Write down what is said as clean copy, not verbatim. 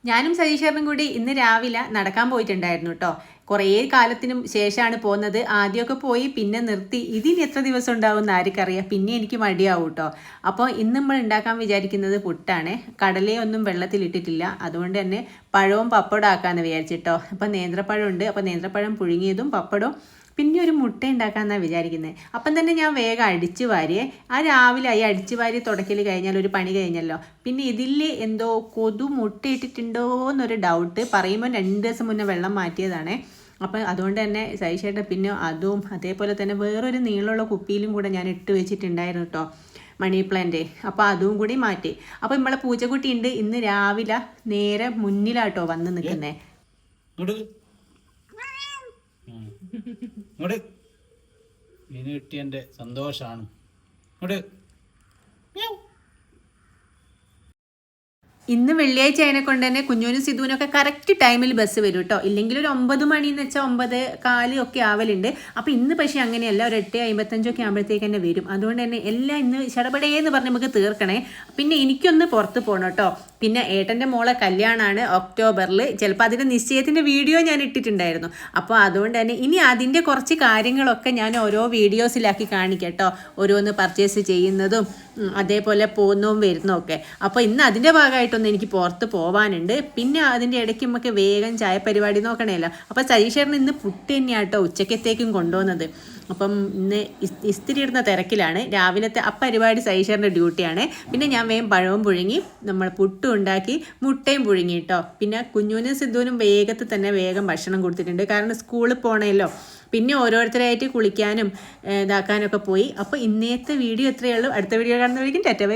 ഞാനും സതീഷേട്ടനും കൂടി ഇന്ന് രാവിലെ നടക്കാൻ പോയിട്ടുണ്ടായിരുന്നു കേട്ടോ. കുറേ കാലത്തിനും ശേഷമാണ് പോകുന്നത്. ആദ്യമൊക്കെ പോയി പിന്നെ നിർത്തി. ഇതിന് എത്ര ദിവസം ഉണ്ടാവും എന്ന് ആർക്കറിയാം. പിന്നെ എനിക്ക് മടിയാവും കേട്ടോ. അപ്പോൾ ഇന്ന് നമ്മൾ ഉണ്ടാക്കാൻ വിചാരിക്കുന്നത് പുട്ടാണ്. കടലയൊന്നും വെള്ളത്തിലിട്ടിട്ടില്ല. അതുകൊണ്ട് തന്നെ പഴവും പപ്പടവും ആക്കാമെന്ന് വിചാരിച്ചിട്ടോ. അപ്പോൾ നേന്ത്രപ്പഴം ഉണ്ട്. അപ്പോൾ നേന്ത്രപ്പഴം പുഴുങ്ങിയതും പപ്പടവും പിന്നെ ഒരു മുട്ട ഉണ്ടാക്കാമെന്നാണ് വിചാരിക്കുന്നത്. അപ്പം തന്നെ ഞാൻ വേഗം അടിച്ചു വാരിയേ. ആ രാവിലെ ആയി അടിച്ചു വാരി തുടക്കൽ കഴിഞ്ഞാൽ ഒരു പണി കഴിഞ്ഞല്ലോ. പിന്നെ ഇതിൽ എന്തോ മുട്ട ഇട്ടിട്ടുണ്ടോ എന്നൊരു ഡൗട്ട്. പറയുമ്പോൾ 2 ദിവസം മുന്നേ വെള്ളം മാറ്റിയതാണ്. അപ്പം അതുകൊണ്ട് തന്നെ സൈഷേട്ട പിന്നെ അതും അതേപോലെ തന്നെ വേറൊരു നീളമുള്ള കുപ്പിയിലും കൂടെ ഞാൻ ഇട്ട് വെച്ചിട്ടുണ്ടായിരുന്നു കേട്ടോ, മണി പ്ലാന്റ്. അപ്പോൾ അതും കൂടി മാറ്റി. അപ്പോൾ നമ്മളെ പൂച്ചക്കുട്ടി ഉണ്ട് ഇന്ന് രാവിലെ നേരെ മുന്നിലാട്ടോ വന്ന് നിൽക്കുന്നത്. ഇങ്ങോട്ട് മീൻ കിട്ടിയതിൻ്റെ സന്തോഷമാണ്. ഇങ്ങോട്ട് ഇന്ന് വെള്ളിയാഴ്ച അതിനെ കൊണ്ട് തന്നെ കുഞ്ഞൂനും സിധുവിനൊക്കെ കറക്റ്റ് ടൈമിൽ ബസ് വരും കേട്ടോ. ഇല്ലെങ്കിൽ ഒരു 9 മണി എന്ന് വെച്ചാൽ 9:15 ഒക്കെ ആവലുണ്ട്. അപ്പോൾ ഇന്ന് പക്ഷേ അങ്ങനെയല്ല, ഒരു 8:55 ഒക്കെ ആകുമ്പോഴത്തേക്ക് തന്നെ വരും. അതുകൊണ്ട് തന്നെ എല്ലാം ഇന്ന് ചടപടേന്ന് പറഞ്ഞ് നമുക്ക് തീർക്കണേ. പിന്നെ എനിക്കൊന്ന് പുറത്ത് പോകണം കേട്ടോ. പിന്നെ ഏട്ടൻ്റെ മോളെ കല്യാണമാണ് ഒക്ടോബറിൽ. ചിലപ്പോൾ അതിൻ്റെ നിശ്ചയത്തിൻ്റെ വീഡിയോ ഞാൻ ഇട്ടിട്ടുണ്ടായിരുന്നു. അപ്പോൾ അതുകൊണ്ട് തന്നെ ഇനി അതിൻ്റെ കുറച്ച് കാര്യങ്ങളൊക്കെ ഞാൻ ഓരോ വീഡിയോസിലാക്കി കാണിക്കാം കേട്ടോ. ഓരോന്ന് പർച്ചേസ് ചെയ്യുന്നതും അതേപോലെ പോകുന്നതും വരുന്നതൊക്കെ. അപ്പോൾ ഇന്ന് അതിൻ്റെ ഭാഗമായിട്ടൊന്ന് എനിക്ക് പുറത്ത് പോകാനുണ്ട്. പിന്നെ അതിൻ്റെ ഇടയ്ക്ക് നമുക്ക് വേഗം ചായ പരിപാടി നോക്കണമല്ലോ. അപ്പോൾ സതീഷേട്ടന് ഇന്ന് പുട്ട് തന്നെയാണ് കേട്ടോ ഉച്ചക്കത്തേക്കും കൊണ്ടുപോകുന്നത്. അപ്പം ഇന്ന് ഇസ്തിരി ഇടുന്ന തിരക്കിലാണ്. രാവിലത്തെ ആ പരിപാടി സതീഷേട്ടൻ്റെ ഡ്യൂട്ടിയാണ്. പിന്നെ ഞാൻ വേഗം പഴവും പുഴുങ്ങി നമ്മൾ പുട്ടും ഉണ്ടാക്കി മുട്ടയും പുഴുങ്ങി കേട്ടോ. പിന്നെ കുഞ്ഞൂനും സിദ്ധുവിനും വേഗം ഭക്ഷണം കൊടുത്തിട്ടുണ്ട്. കാരണം സ്കൂളിൽ പോകണമല്ലോ. പിന്നെ ഓരോരുത്തരായിട്ട് കുളിക്കാനും ഇതാക്കാനൊക്കെ പോയി. അപ്പോൾ ഇന്നത്തെ വീഡിയോ എത്രയേ ഉള്ളൂ. അടുത്ത വീഡിയോ കാണുന്നവരിക്കും ടാറ്റ ബൈ ബൈ.